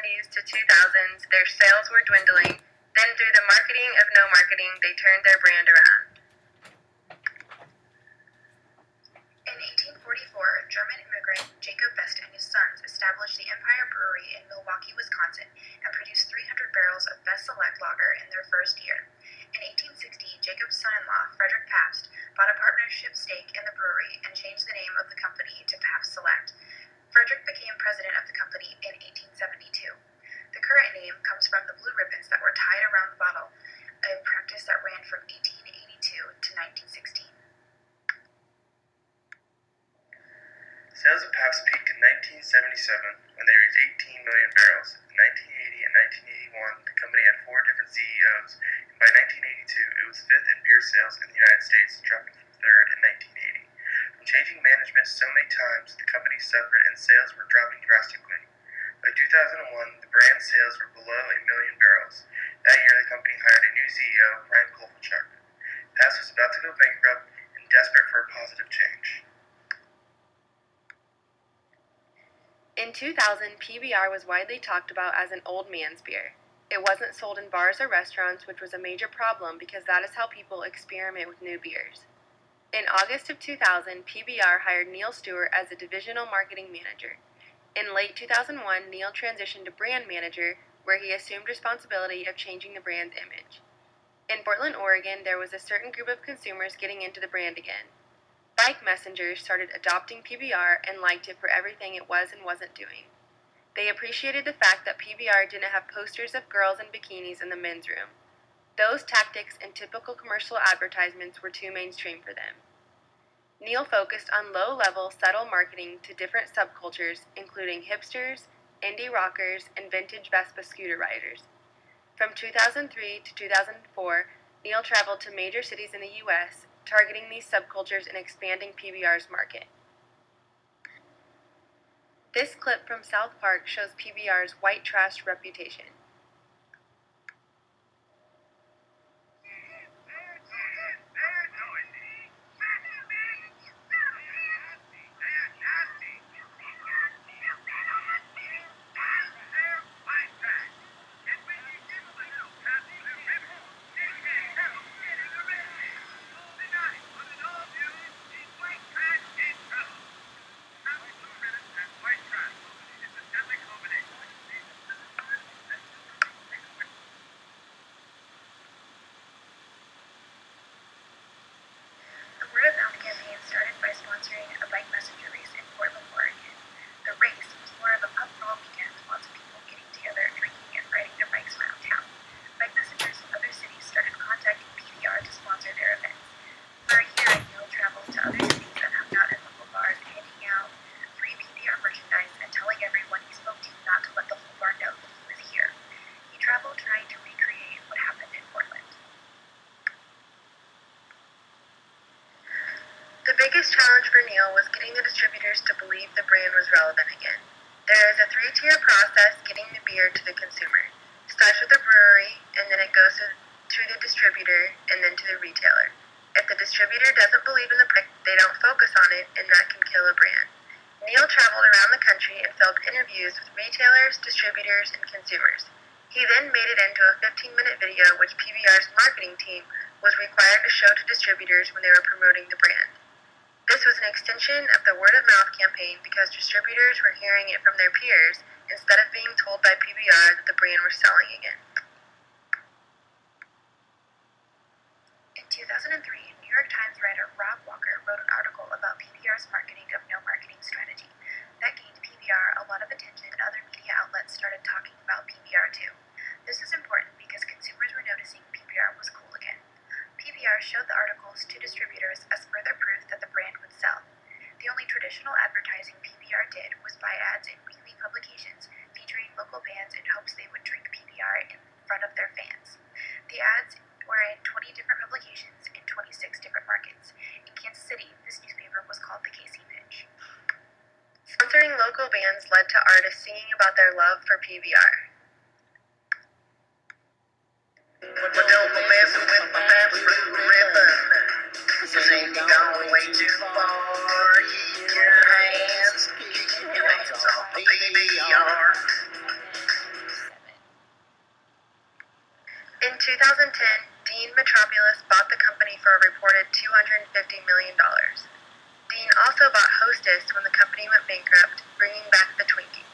1970s to 2000s, their sales were dwindling. Then through the marketing of no marketing, they turned their brand around. In 1844, German immigrant Jacob Pabst and his sons established the Empire Brewery in Milwaukee, Wisconsin, and produced 300 barrels of Best Select lager in their first year. In 1860, Jacob's son-in-law, Frederick Pabst, bought a partnership stake in the brewery and changed the name of the company to Pabst Select. Frederick became president of the company in 1872. The current name comes from the blue ribbons that were tied around the bottle, a practice that ran from 1882 to 1916. Sales of Pabst peaked in 1977 when they reached 18 million barrels. In 1980 and 1981, the company had 4 different CEOs, and by 1982, it was 5th in beer sales in the United States, dropping from 3rd in 1980. From changing management so many times, the company suffered and sales were dropping drastically. By 2001, the brand sales were below 1 million barrels. That year, the company hired a new CEO, Brian Kolfachuk. Pabst was about to go bankrupt and desperate for a positive change. In 2000, PBR was widely talked about as an old man's beer. It wasn't sold in bars or restaurants, which was a major problem because that is how people experiment with new beers. In August of 2000, PBR hired Neil Stewart as a divisional marketing manager. In late 2001, Neil transitioned to brand manager, where he assumed responsibility of changing the brand's image. In Portland, Oregon, there was a certain group of consumers getting into the brand again. Bike messengers started adopting PBR and liked it for everything it was and wasn't doing. They appreciated the fact that PBR didn't have posters of girls in bikinis in the men's room. Those tactics and typical commercial advertisements were too mainstream for them. Neil focused on low-level, subtle marketing to different subcultures, including hipsters, indie rockers, and vintage Vespa scooter riders. From 2003 to 2004, Neil traveled to major cities in the U.S., targeting these subcultures and expanding PBR's market. This clip from South Park shows PBR's white trash reputation. Sponsoring a bike messenger race in Portland, Oregon. The race was more of a pub crawl weekend, lots of people getting together, drinking, and riding their bikes around town. Bike messengers from other cities started contacting PBR to sponsor their events. For a year, Neil traveled to other cities and hung out in local bars, handing out free PBR merchandise and telling everyone he spoke to not to let the whole bar know that he was here. He traveled trying to recreate what happened in Portland. The biggest challenge for Neil was getting the distributors to believe the brand was relevant again. There is a 3-tier process getting the beer to the consumer. It starts with the brewery, and then it goes to the distributor, and then to the retailer. If the distributor doesn't believe in the product, they don't focus on it, and that can kill a brand. Neil traveled around the country and filmed interviews with retailers, distributors, and consumers. He then made it into a 15-minute video which PBR's marketing team was required to show to distributors when they were promoting the brand. This was an extension of the word-of-mouth campaign because distributors were hearing it from their peers instead of being told by PBR that the brand was selling again. In 2003, New York Times writer Rob Walker wrote an article about PBR's marketing of no marketing strategy. That gained PBR a lot of attention, and other media outlets started talking about PBR too. This is important because consumers were noticing PBR was cool again. PBR showed the articles to distributors as further proof that the brand would sell. The only traditional advertising PBR did was buy ads in weekly publications featuring local bands in hopes they would drink PBR in front of their fans. The ads were in 20 different publications in 26 different markets. In Kansas City, this newspaper was called the KC Pitch. Sponsoring local bands led to artists singing about their love for PBR. In 2010, Dean Metropolis bought the company for a reported $250 million. Dean also bought Hostess when the company went bankrupt, bringing back the Twinkie.